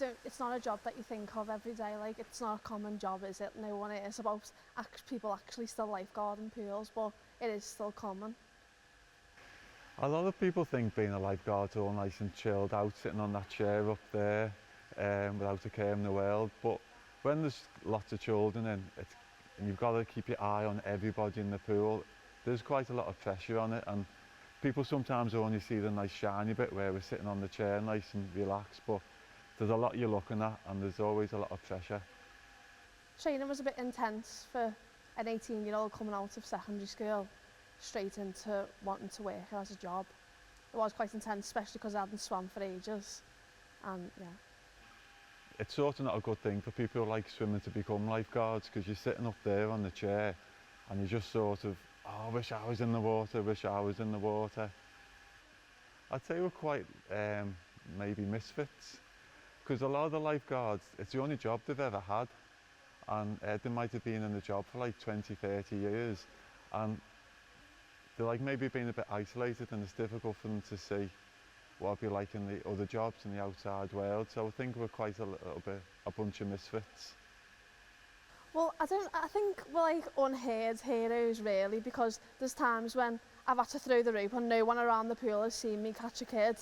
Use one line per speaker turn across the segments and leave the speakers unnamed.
it's not a job that you think of every day. Like, it's not a common job, is it? No one is about people actually still lifeguarding pools, but it is still common.
A lot of people think being a lifeguard's all nice and chilled out, sitting on that chair up there without a care in the world. But when there's lots of children in, and you've got to keep your eye on everybody in the pool, there's quite a lot of pressure on it, and people sometimes only see the nice shiny bit where we're sitting on the chair nice and relaxed, but there's a lot you're looking at and there's always a lot of pressure.
Training was a bit intense for an 18-year-old coming out of secondary school straight into wanting to work as a job. It was quite intense, especially because I hadn't swum for ages, and yeah.
It's sort of not a good thing for people who like swimming to become lifeguards, because you're sitting up there on the chair and you just sort of, oh, I wish I was in the water, wish I was in the water. I'd say we're quite maybe misfits, because a lot of the lifeguards, it's the only job they've ever had, and they might have been in the job for like 20, 30 years, and they're like maybe being a bit isolated, and it's difficult for them to see what it'd be like in the other jobs in the outside world. So I think we're quite a little bit a bunch of misfits.
Well, I think we're like unheard heroes really, because there's times when I've had to throw the rope and no one around the pool has seen me catch a kid,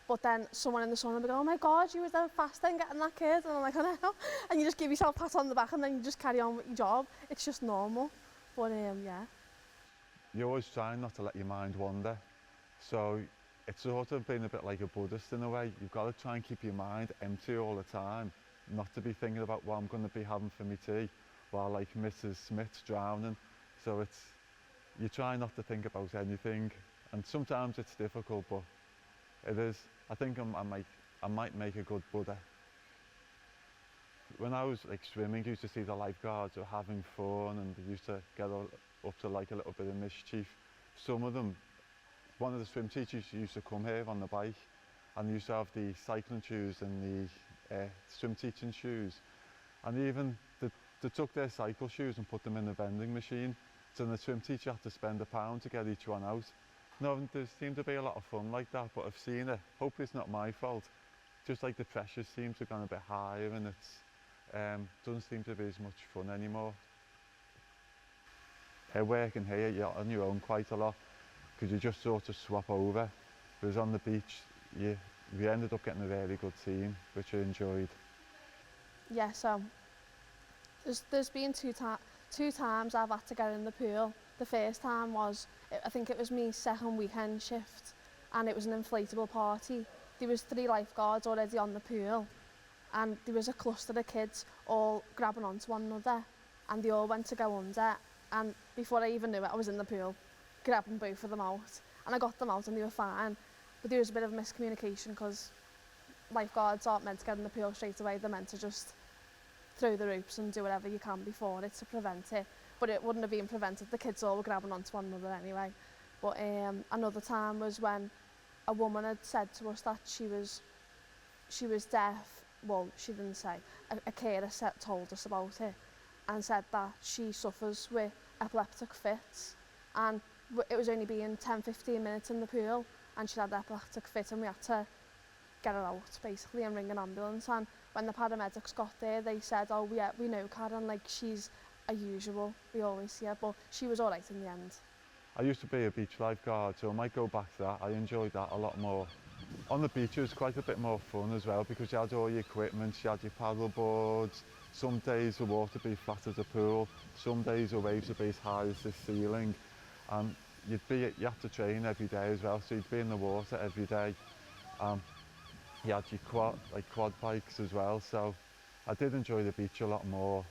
but then someone in the sun will be going, oh my God, you were there fast then getting that kid, and I'm like, I know, and you just give yourself a pat on the back and then you just carry on with your job. It's just normal, but yeah.
You're always trying not to let your mind wander, so it's sort of been a bit like a Buddhist in a way. You've got to try and keep your mind empty all the time, not to be thinking about what I'm going to be having for my tea while like Mrs. Smith's drowning. So you try not to think about anything, and sometimes it's difficult, but it is. I think I might make a good Buddha. When I was like swimming, I used to see the lifeguards were having fun and they used to get up to like a little bit of mischief. Some of them, one of the swim teachers used to come here on the bike, and they used to have the cycling shoes and the swim teaching shoes, and even they took their cycle shoes and put them in the vending machine, so the swim teacher had to spend £1 to get each one out. No, there seemed to be a lot of fun like that, but I've seen it. Hopefully it's not my fault. Just like the pressure seems to have gone a bit higher, and it's doesn't seem to be as much fun anymore. Working here, you're on your own quite a lot, because you just sort of swap over. Whereas on the beach, we ended up getting a really good team, which I enjoyed.
Yeah, so there's been two times I've had to get in the pool. The first time was, I think it was my second weekend shift, and it was an inflatable party. There was 3 lifeguards already on the pool, and there was a cluster of kids all grabbing onto one another, and they all went to go under, and before I even knew it, I was in the pool, grabbing both of them out, and I got them out and they were fine. But there was a bit of miscommunication, because lifeguards aren't meant to get in the pool straight away, they're meant to just throw the ropes and do whatever you can before it to prevent it. But it wouldn't have been prevented, the kids all were grabbing onto one another anyway. But another time was when a woman had said to us that she was deaf. Well, she didn't say, a carer told us about it and said that she suffers with epileptic fits, and it was only been 10-15 minutes in the pool and she had an epileptic fit, and we had to get her out basically and ring an ambulance. And when the paramedics got there, they said, oh yeah, we know Karen, like she's a usual, we always see her, but she was all right in the end.
I used to be a beach lifeguard, so I might go back to that. I enjoyed that a lot more. On the beach it was quite a bit more fun as well, because you had all your equipment, you had your paddle boards. Some days the water would be flat as a pool, some days the waves would be as high as the ceiling, and you had to train every day as well, so you'd be in the water every day. You had your quad bikes as well, so I did enjoy the beach a lot more.